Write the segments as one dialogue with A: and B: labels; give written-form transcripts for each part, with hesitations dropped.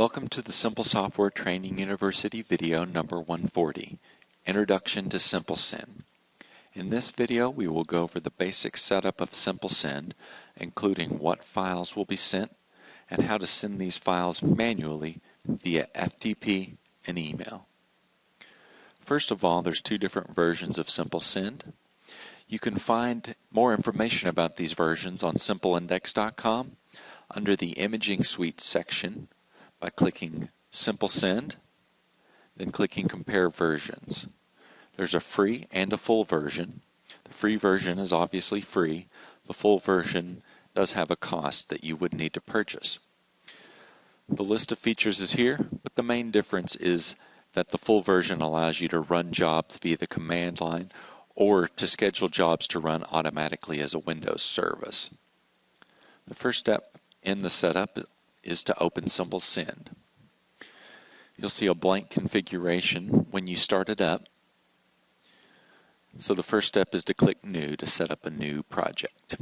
A: Welcome to the Simple Software Training University video number 140, Introduction to SimpleSend. In this video, we will go over the basic setup of SimpleSend, including what files will be sent and how to send these files manually via FTP and email. First of all, there's two different versions of SimpleSend. You can find more information about these versions on simpleindex.com under the Imaging Suite section by clicking SimpleSend, then clicking Compare Versions. There's a free and a full version. The free version is obviously free. The full version does have a cost that you would need to purchase. The list of features is here, but the main difference is that the full version allows you to run jobs via the command line or to schedule jobs to run automatically as a Windows service. The first step in the setup is to open SimpleSend. You'll see a blank configuration when you start it up. So the first step is to click New to set up a new project.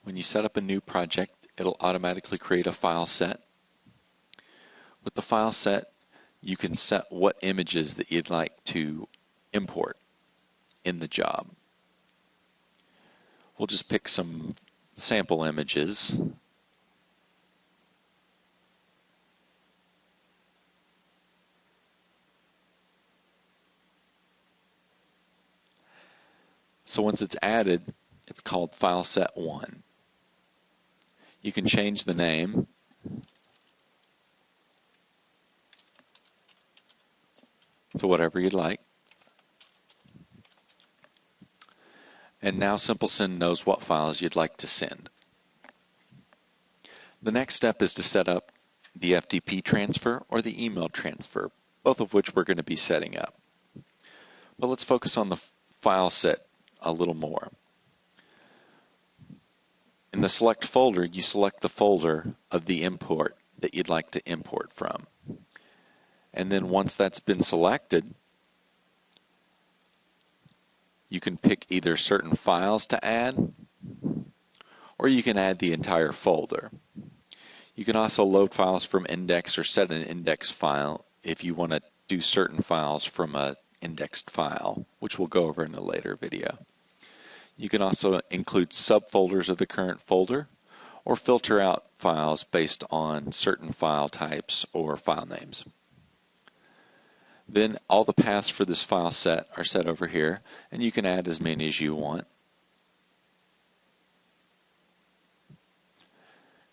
A: When you set up a new project, it'll automatically create a file set. With the file set, you can set what images that you'd like to import in the job. We'll just pick some sample images. So once it's added, it's called File Set 1. You can change the name to whatever you'd like. And now SimpleSend knows what files you'd like to send. The next step is to set up the FTP transfer or the email transfer, both of which we're going to be setting up. But let's focus on the file set a little more. In the select folder, you select the folder of the import that you'd like to import from. And then once that's been selected, you can pick either certain files to add, or you can add the entire folder. You can also load files from index or set an index file if you want to do certain files from an indexed file, which we'll go over in a later video. You can also include subfolders of the current folder or filter out files based on certain file types or file names. Then all the paths for this file set are set over here, and you can add as many as you want.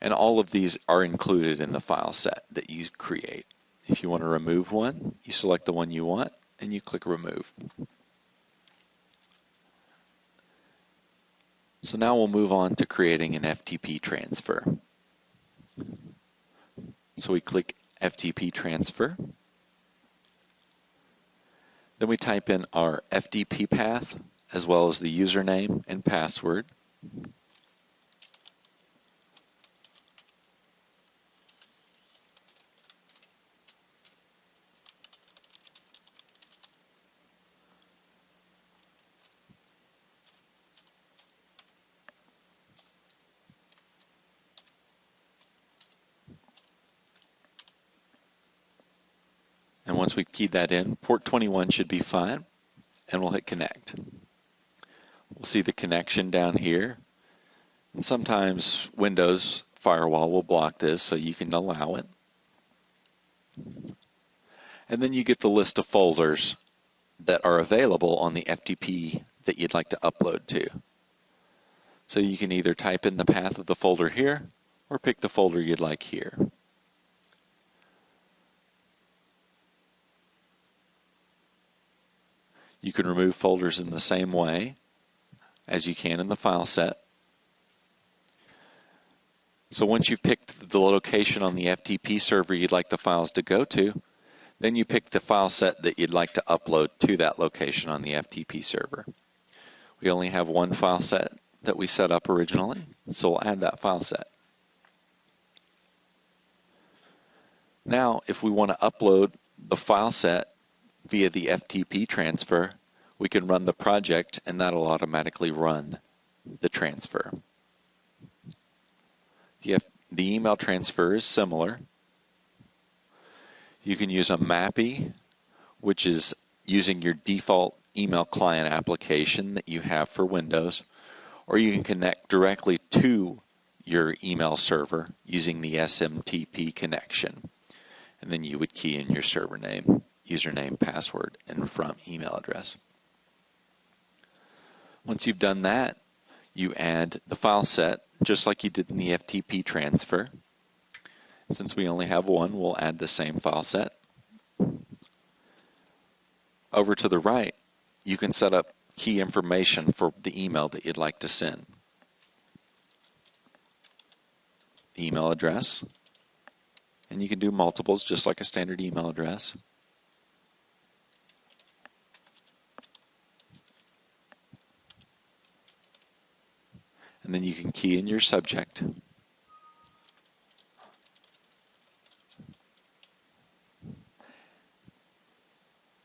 A: And all of these are included in the file set that you create. If you want to remove one, you select the one you want and you click Remove. So now we'll move on to creating an FTP transfer. So we click FTP Transfer. Then we type in our FTP path as well as the username and password. And once we keyed that in, port 21 should be fine, and we'll hit connect. We'll see the connection down here, and sometimes Windows Firewall will block this, so you can allow it. And then you get the list of folders that are available on the FTP that you'd like to upload to. So you can either type in the path of the folder here, or pick the folder you'd like here. You can remove folders in the same way as you can in the file set. So once you've picked the location on the FTP server you'd like the files to go to, then you pick the file set that you'd like to upload to that location on the FTP server. We only have one file set that we set up originally, so we'll add that file set. Now, if we want to upload the file set via the FTP transfer, we can run the project and that'll automatically run the transfer. the email transfer is similar. You can use a MAPI, which is using your default email client application that you have for Windows, or you can connect directly to your email server using the SMTP connection. And then you would key in your server name, username, password, and from email address. Once you've done that, you add the file set just like you did in the FTP transfer. Since we only have one, we'll add the same file set. Over to the right, you can set up key information for the email that you'd like to send. The email address, and you can do multiples just like a standard email address. And then you can key in your subject.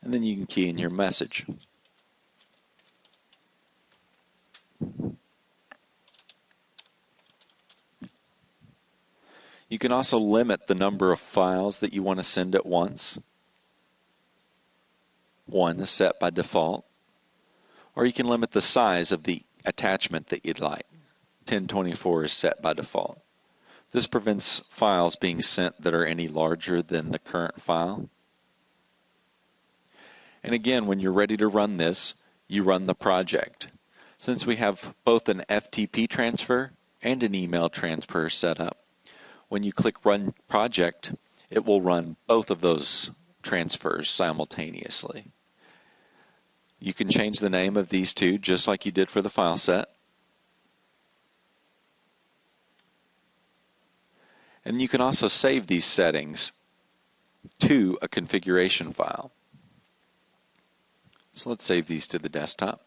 A: And then you can key in your message. You can also limit the number of files that you want to send at once. One is set by default. Or you can limit the size of the attachment that you'd like. 1024 is set by default. This prevents files being sent that are any larger than the current file. And again, when you're ready to run this, you run the project. Since we have both an FTP transfer and an email transfer set up, when you click Run Project, it will run both of those transfers simultaneously. You can change the name of these two just like you did for the file set. And you can also save these settings to a configuration file. So let's save these to the desktop.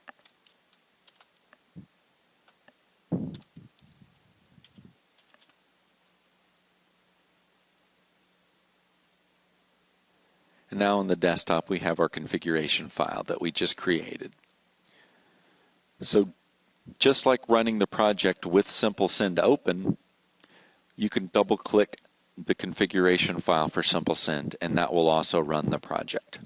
A: And now on the desktop we have our configuration file that we just created. So just like running the project with SimpleSend open, you can double-click the configuration file for SimpleSend, and that will also run the project.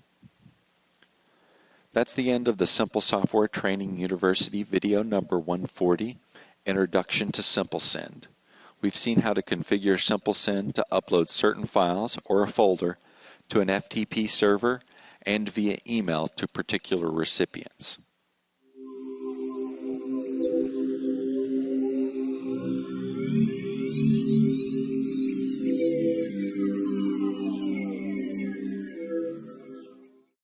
A: That's the end of the SimpleSoftware Training University video number 140, Introduction to SimpleSend. We've seen how to configure SimpleSend to upload certain files or a folder to an FTP server and via email to particular recipients.